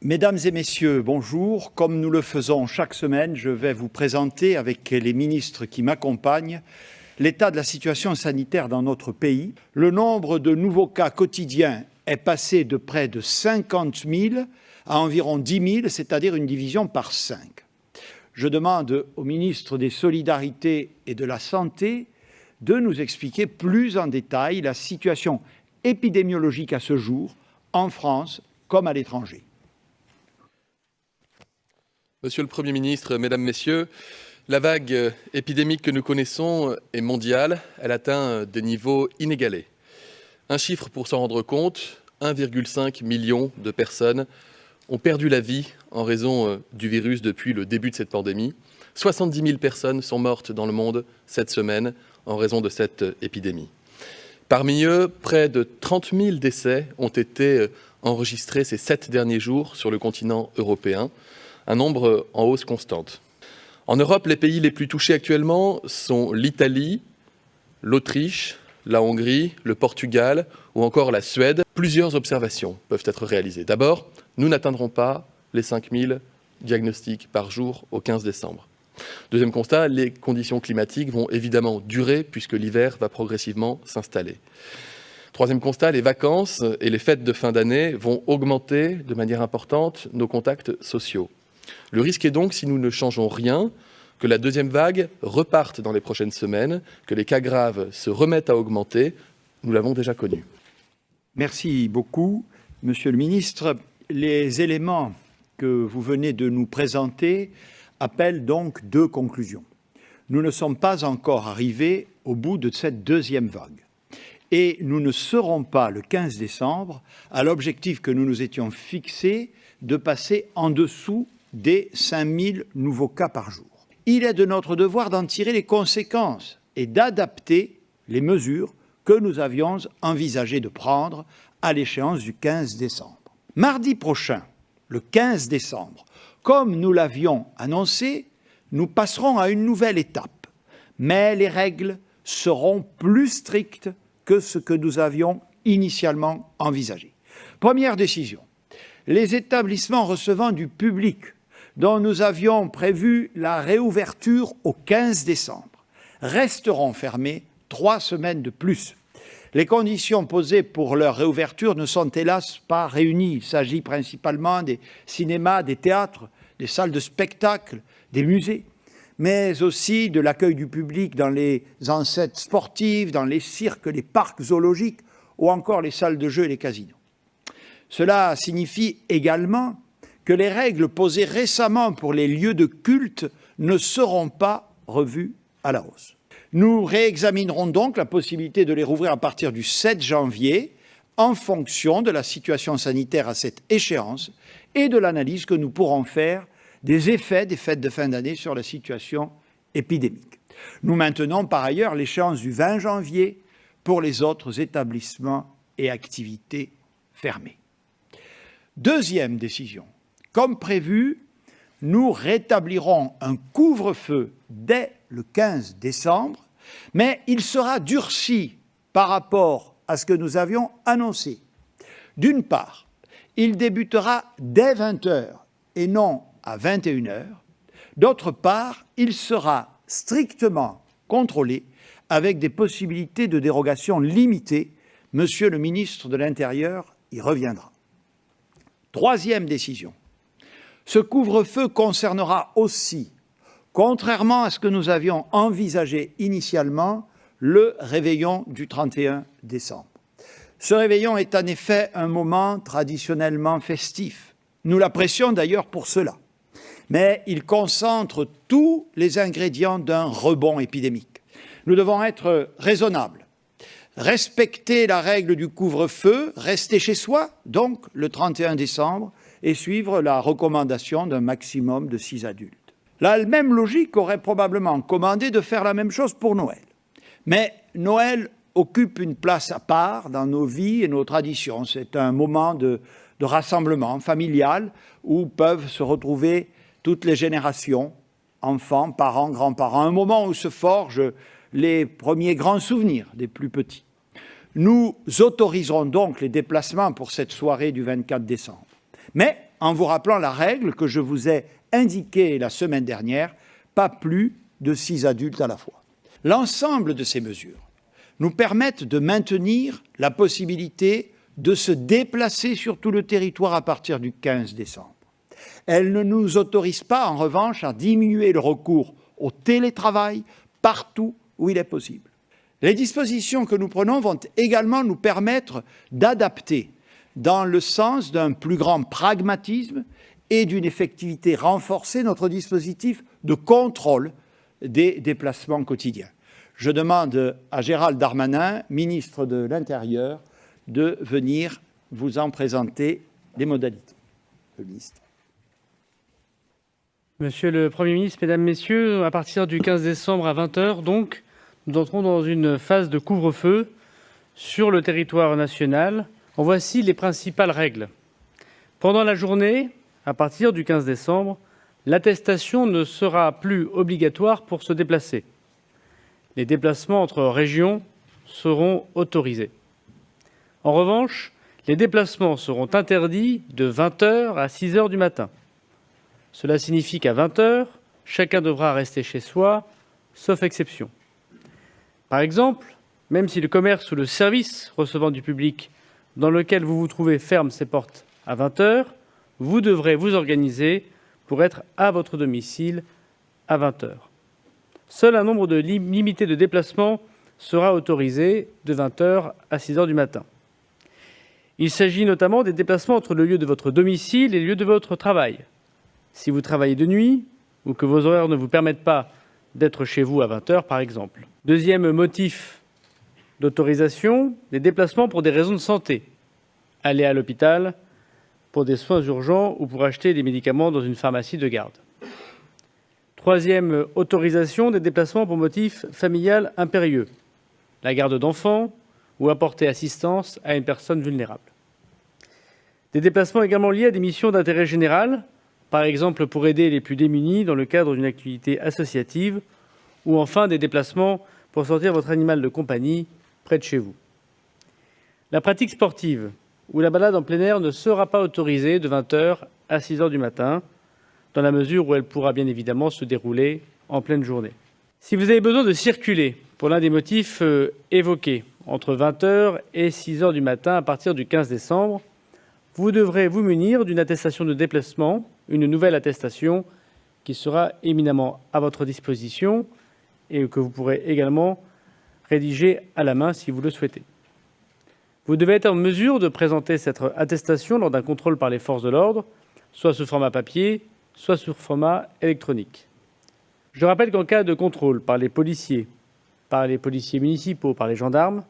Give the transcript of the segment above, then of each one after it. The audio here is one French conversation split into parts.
Mesdames et messieurs, bonjour. Comme nous le faisons chaque semaine, je vais vous présenter avec les ministres qui m'accompagnent l'état de la situation sanitaire dans notre pays. Le nombre de nouveaux cas quotidiens est passé de près de 50 000 à environ 10 000, c'est-à-dire une division par 5. Je demande au ministre des Solidarités et de la Santé de nous expliquer plus en détail la situation épidémiologique à ce jour, en France comme à l'étranger. Monsieur le Premier ministre, Mesdames, Messieurs, la vague épidémique que nous connaissons est mondiale. Elle atteint des niveaux inégalés. Un chiffre pour s'en rendre compte, 1,5 million de personnes ont perdu la vie en raison du virus depuis le début de cette pandémie. 70 000 personnes sont mortes dans le monde cette semaine en raison de cette épidémie. Parmi eux, près de 30 000 décès ont été enregistrés ces 7 derniers jours sur le continent européen. Un nombre en hausse constante. En Europe, les pays les plus touchés actuellement sont l'Italie, l'Autriche, la Hongrie, le Portugal ou encore la Suède. Plusieurs observations peuvent être réalisées. D'abord, nous n'atteindrons pas les 5 000 diagnostics par jour au 15 décembre. Deuxième constat, les conditions climatiques vont évidemment durer puisque l'hiver va progressivement s'installer. Troisième constat, les vacances et les fêtes de fin d'année vont augmenter de manière importante nos contacts sociaux. Le risque est donc, si nous ne changeons rien, que la deuxième vague reparte dans les prochaines semaines, que les cas graves se remettent à augmenter. Nous l'avons déjà connu. Merci beaucoup, Monsieur le ministre. Les éléments que vous venez de nous présenter appellent donc deux conclusions. Nous ne sommes pas encore arrivés au bout de cette deuxième vague. Et nous ne serons pas, le 15 décembre, à l'objectif que nous nous étions fixé de passer en dessous des 5 000 nouveaux cas par jour. Il est de notre devoir d'en tirer les conséquences et d'adapter les mesures que nous avions envisagé de prendre à l'échéance du 15 décembre. Mardi prochain, le 15 décembre, comme nous l'avions annoncé, nous passerons à une nouvelle étape, mais les règles seront plus strictes que ce que nous avions initialement envisagé. Première décision, les établissements recevant du public dont nous avions prévu la réouverture au 15 décembre resteront fermés 3 semaines de plus. Les conditions posées pour leur réouverture ne sont hélas pas réunies. Il s'agit principalement des cinémas, des théâtres, des salles de spectacle, des musées, mais aussi de l'accueil du public dans les enceintes sportives, dans les cirques, les parcs zoologiques ou encore les salles de jeux et les casinos. Cela signifie également que les règles posées récemment pour les lieux de culte ne seront pas revues à la hausse. Nous réexaminerons donc la possibilité de les rouvrir à partir du 7 janvier en fonction de la situation sanitaire à cette échéance et de l'analyse que nous pourrons faire des effets des fêtes de fin d'année sur la situation épidémique. Nous maintenons par ailleurs l'échéance du 20 janvier pour les autres établissements et activités fermés. Deuxième décision. Comme prévu, nous rétablirons un couvre-feu dès le 15 décembre, mais il sera durci par rapport à ce que nous avions annoncé. D'une part, il débutera dès 20 h et non à 21 h. D'autre part, il sera strictement contrôlé avec des possibilités de dérogation limitées. Monsieur le ministre de l'Intérieur y reviendra. Troisième décision. Ce couvre-feu concernera aussi, contrairement à ce que nous avions envisagé initialement, le réveillon du 31 décembre. Ce réveillon est en effet un moment traditionnellement festif. Nous l'apprécions d'ailleurs pour cela. Mais il concentre tous les ingrédients d'un rebond épidémique. Nous devons être raisonnables, respecter la règle du couvre-feu, rester chez soi, donc le 31 décembre, et suivre la recommandation d'un maximum de 6 adultes. La même logique aurait probablement commandé de faire la même chose pour Noël. Mais Noël occupe une place à part dans nos vies et nos traditions. C'est un moment de rassemblement familial où peuvent se retrouver toutes les générations, enfants, parents, grands-parents, un moment où se forgent les premiers grands souvenirs des plus petits. Nous autoriserons donc les déplacements pour cette soirée du 24 décembre. Mais en vous rappelant la règle que je vous ai indiquée la semaine dernière, pas plus de 6 adultes à la fois. L'ensemble de ces mesures nous permettent de maintenir la possibilité de se déplacer sur tout le territoire à partir du 15 décembre. Elles ne nous autorisent pas, en revanche, à diminuer le recours au télétravail partout où il est possible. Les dispositions que nous prenons vont également nous permettre d'adapter dans le sens d'un plus grand pragmatisme et d'une effectivité renforcée notre dispositif de contrôle des déplacements quotidiens. Je demande à Gérald Darmanin, ministre de l'Intérieur, de venir vous en présenter les modalités. Le ministre. Monsieur le Premier ministre, Mesdames, Messieurs, à partir du 15 décembre à 20h, donc, nous entrons dans une phase de couvre-feu sur le territoire national. En voici les principales règles. Pendant la journée, à partir du 15 décembre, l'attestation ne sera plus obligatoire pour se déplacer. Les déplacements entre régions seront autorisés. En revanche, les déplacements seront interdits de 20h à 6h du matin. Cela signifie qu'à 20h, chacun devra rester chez soi, sauf exception. Par exemple, même si le commerce ou le service recevant du public dans lequel vous vous trouvez ferme ses portes à 20h, vous devrez vous organiser pour être à votre domicile à 20h. Seul un nombre limité de déplacements sera autorisé de 20h à 6h du matin. Il s'agit notamment des déplacements entre le lieu de votre domicile et le lieu de votre travail. Si vous travaillez de nuit ou que vos horaires ne vous permettent pas d'être chez vous à 20h, par exemple. Deuxième motif d'autorisation, les déplacements pour des raisons de santé. Aller à l'hôpital pour des soins urgents ou pour acheter des médicaments dans une pharmacie de garde. Troisième autorisation, des déplacements pour motif familial impérieux. La garde d'enfants ou apporter assistance à une personne vulnérable. Des déplacements également liés à des missions d'intérêt général, par exemple pour aider les plus démunis dans le cadre d'une activité associative, ou enfin des déplacements pour sortir votre animal de compagnie près de chez vous. La pratique sportive ou la balade en plein air ne sera pas autorisée de 20h à 6h du matin, dans la mesure où elle pourra bien évidemment se dérouler en pleine journée. Si vous avez besoin de circuler pour l'un des motifs évoqués, entre 20h et 6h du matin à partir du 15 décembre, vous devrez vous munir d'une attestation de déplacement, une nouvelle attestation qui sera éminemment à votre disposition et que vous pourrez également rédiger à la main si vous le souhaitez. Vous devez être en mesure de présenter cette attestation lors d'un contrôle par les forces de l'ordre, soit sous format papier, soit sous format électronique. Je rappelle qu'en cas de contrôle par les policiers municipaux, par les gendarmes,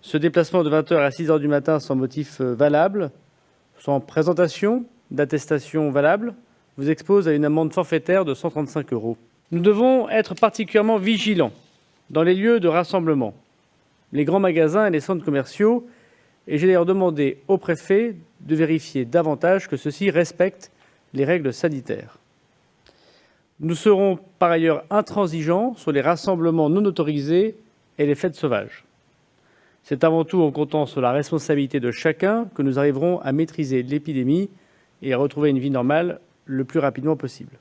ce déplacement de 20h à 6h du matin sans motif valable, sans présentation d'attestation valable, vous expose à une amende forfaitaire de 135 €. Nous devons être particulièrement vigilants dans les lieux de rassemblement, les grands magasins et les centres commerciaux, et j'ai d'ailleurs demandé au préfet de vérifier davantage que ceux-ci respectent les règles sanitaires. Nous serons par ailleurs intransigeants sur les rassemblements non autorisés et les fêtes sauvages. C'est avant tout en comptant sur la responsabilité de chacun que nous arriverons à maîtriser l'épidémie et à retrouver une vie normale le plus rapidement possible.